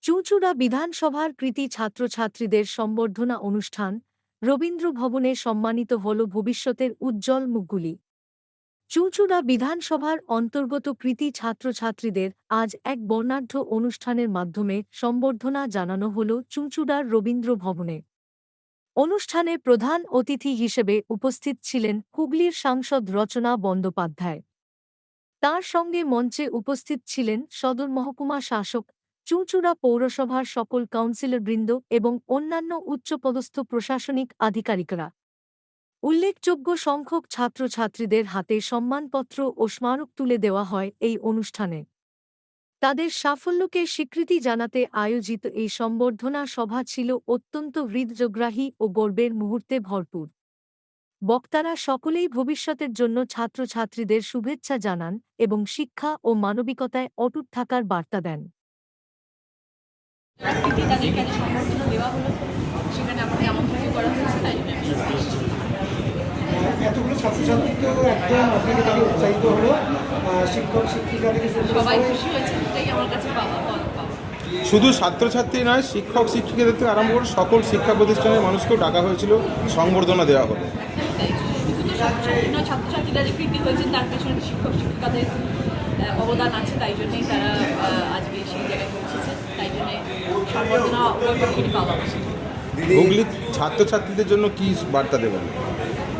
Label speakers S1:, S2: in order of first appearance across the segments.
S1: চুঁচুড়া বিধানসভার কৃতী ছাত্রছাত্রীদের সম্বর্ধনা অনুষ্ঠান রবীন্দ্র ভবনে সম্মানিত হল ভবিষ্যতের উজ্জ্বল মুখগুলি। চুঁচুড়া বিধানসভার অন্তর্গত কৃতী ছাত্রছাত্রীদের আজ এক বর্ণাঢ্য অনুষ্ঠানের মাধ্যমে সম্বর্ধনা জানানো হল চুঁচুড়ার রবীন্দ্র ভবনে। অনুষ্ঠানে প্রধান অতিথি হিসেবে উপস্থিত ছিলেন হুগলির সাংসদ রচনা বন্দ্যোপাধ্যায়। তাঁর সঙ্গে মঞ্চে উপস্থিত ছিলেন সদর মহকুমা শাসক, চুঁচুড়া পৌরসভার সকল কাউন্সিলরবৃন্দ এবং অন্যান্য উচ্চপদস্থ প্রশাসনিক আধিকারিকরা। উল্লেখযোগ্য সংখ্যক ছাত্রছাত্রীদের হাতে সম্মানপত্র ও স্মারক তুলে দেওয়া হয় এই অনুষ্ঠানে। তাদের সাফল্যকে স্বীকৃতি জানাতে আয়োজিত এই সম্বর্ধনা সভা ছিল অত্যন্ত হৃদয়গ্রাহী ও গর্বের মুহূর্তে ভরপুর। বক্তারা সকলেই ভবিষ্যতের জন্য ছাত্রছাত্রীদের শুভেচ্ছা জানান এবং শিক্ষা ও মানবিকতায় অটুট থাকার বার্তা দেন।
S2: তাদেরকে সম্বর্ধনা দেওয়া হলো, সেখানে আমাকে আমন্ত্রিত করা হয়েছে, তাই জন্য আমি এসেছি।
S3: এতগুলো ছাত্রছাত্রী তো একদম আপনাকে তাকে উৎসাহিত হলো, শিক্ষক শিক্ষিকা থেকে
S2: সবাই খুশি হয়েছে, এটাই আমার কাছে পাওয়া।
S4: শুধু ছাত্রছাত্রী নয়, শিক্ষক শিক্ষিকাদের থেকে আরম্ভ করে সকল শিক্ষা প্রতিষ্ঠানের মানুষকেও ডাকা হয়েছিল, সংবর্ধনা দেওয়া হলো।
S2: শুধু তো ছাত্রছাত্রী নয়, ছাত্রছাত্রীরা যে কৃতি হয়েছেন তার পেছনে শিক্ষক শিক্ষিকাদের অবদান আছে, তাই জন্যই তারা আজকে সেই জায়গায় পৌঁছেছে, তাই জন্য সংবর্ধনা উভয় পক্ষেরই পাওয়া উচিত।
S4: হুগলির ছাত্রছাত্রীদের জন্য কি বার্তা দেবেন?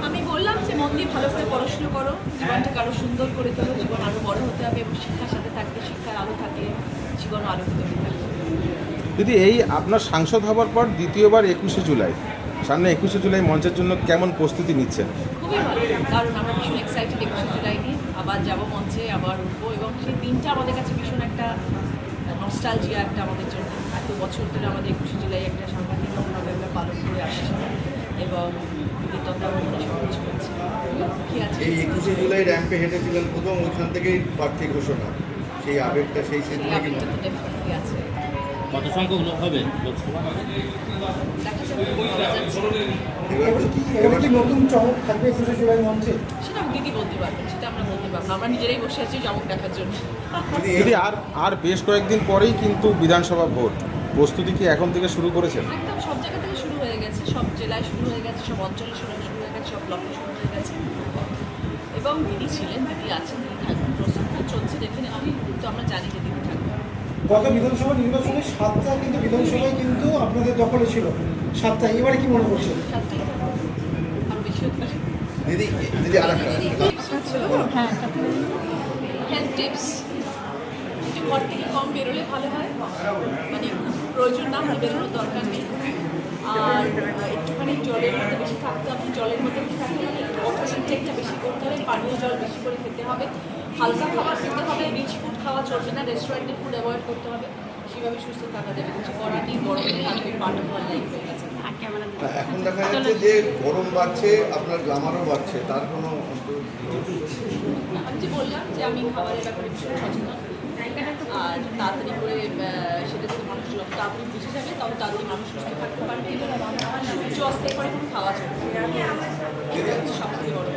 S2: আমি বললাম যে মন দিয়ে ভালো করে পড়াশুনো করো, জীবনটাকে আরও সুন্দর করে তোলো, জীবন আরও বড় হতে হবে এবং শিক্ষার সাথে থাকতে, শিক্ষার আলো থাকলে জীবনও আলোকিত হতে থাকবে।
S4: দিদি, এই আপনার সাংসদ হবার পর দ্বিতীয়বার 21শে জুলাই, সামনে 21শে জুলাই মঞ্চের জন্য কেমন প্রস্তুতি নিচ্ছেন?
S2: খুবই ভালো, কারণ আমরা ভীষণ এক্সাইটেড 21শে জুলাই নিয়ে আবার যাব মঞ্চে, আবার উঠবো, এবং সেই দিনটা আমাদের কাছে ভীষণ একটা নস্টালজিয়া একটা আমাদের জন্য। এত বছর ধরে আমাদের 21শে জুলাই একটা সাংঘাতিকভাবে আমরা পালন করে আসছি এবং তত্ত্বাবধানে সব কিছু হচ্ছে।
S5: এই 21শে জুলাই র্যাম্পে হেঁটেছিলেন প্রথম, ওইখান থেকেই প্রার্থী ঘোষণা, সেই আবেগটা সেই
S2: আবেগটা তো ডেফিনেটলি আছে।
S6: কত সংখ্যক লোক হবে?
S3: এবার কি নতুন চমক থাকবে 21শে জুলাই মঞ্চে?
S2: সেটা দিদি বলতে পারবেন, সেটা আমরা বলতে পারবো, আমরা নিজেরাই বসে আছি চমক দেখার জন্য।
S4: দিদি, আর বেশ কয়েকদিন পরেই কিন্তু বিধানসভা ভোট, প্রস্তুতি কি এখন থেকে শুরু করেছেন?
S2: একদম সব জায়গা থেকে শুরু হয়ে গেছে, সব জেলায় শুরু হয়ে গেছে, সব অঞ্চলে শুরু হয়ে গেছে, সব ব্লকে শুরু হয়ে গেছে, এবং দিদি ছিলেন, দিদি আছেন, দিদি থাকবেন, প্রস্তুতি চলছে ডেফিনেটলি, তো আমরা জানি যে দিদি থাকবেন।
S3: গত বিধানসভা নির্বাচনে 7টা কিন্তু বিধানসভায় কিন্তু আপনাদের দখলে ছিল, 7টা, এবারে কি মনে করছেন?
S2: সাথে আরও বেশি হতে পারে।
S5: দিদি দিদি আর একটা
S2: হেলথ টিপস, একটু ঘর থেকে কম বেরোলে ভালো হয়, মানে প্রয়োজন না হলে বেরোনোর দরকার নেই। আর একটুখানি জলের মধ্যে বেশি থাকতে হবে, জলের মধ্যে বেশি থাকতে হলে একটু অক্সিজেন টেকটা বেশি করতে হবে, পানীয় জল বেশি করে খেতে হবে, হালকা খাবার খেতে হবে, রিচ ফুড খাওয়া চলবে না, রেস্টুরেন্টের ফুড অ্যাভয়েড করতে হবে, সেভাবে সুস্থ থাকা যাবে। কিছু করার নেই, গরমে থাকবে, পার্ট অফ লাইফ হয়ে গেছে।
S5: এখন দেখা যাচ্ছে যে গরম বাড়ছে, আপনার গ্লামারও বাড়ছে, তার কোনো
S2: আমি যে বললাম যে আমি খাবারের ব্যাপারে ভীষণ সচেতন, আর তাড়াতাড়ি করে সেটা যদি মানুষ যত তাড়াতাড়ি বুঝে যাবে তত তাড়াতাড়ি মানুষ সুস্থ থাকতে পারবে এবং সূর্য অস্তের পরে কোনো খাওয়া চলবে, সব থেকে বড়।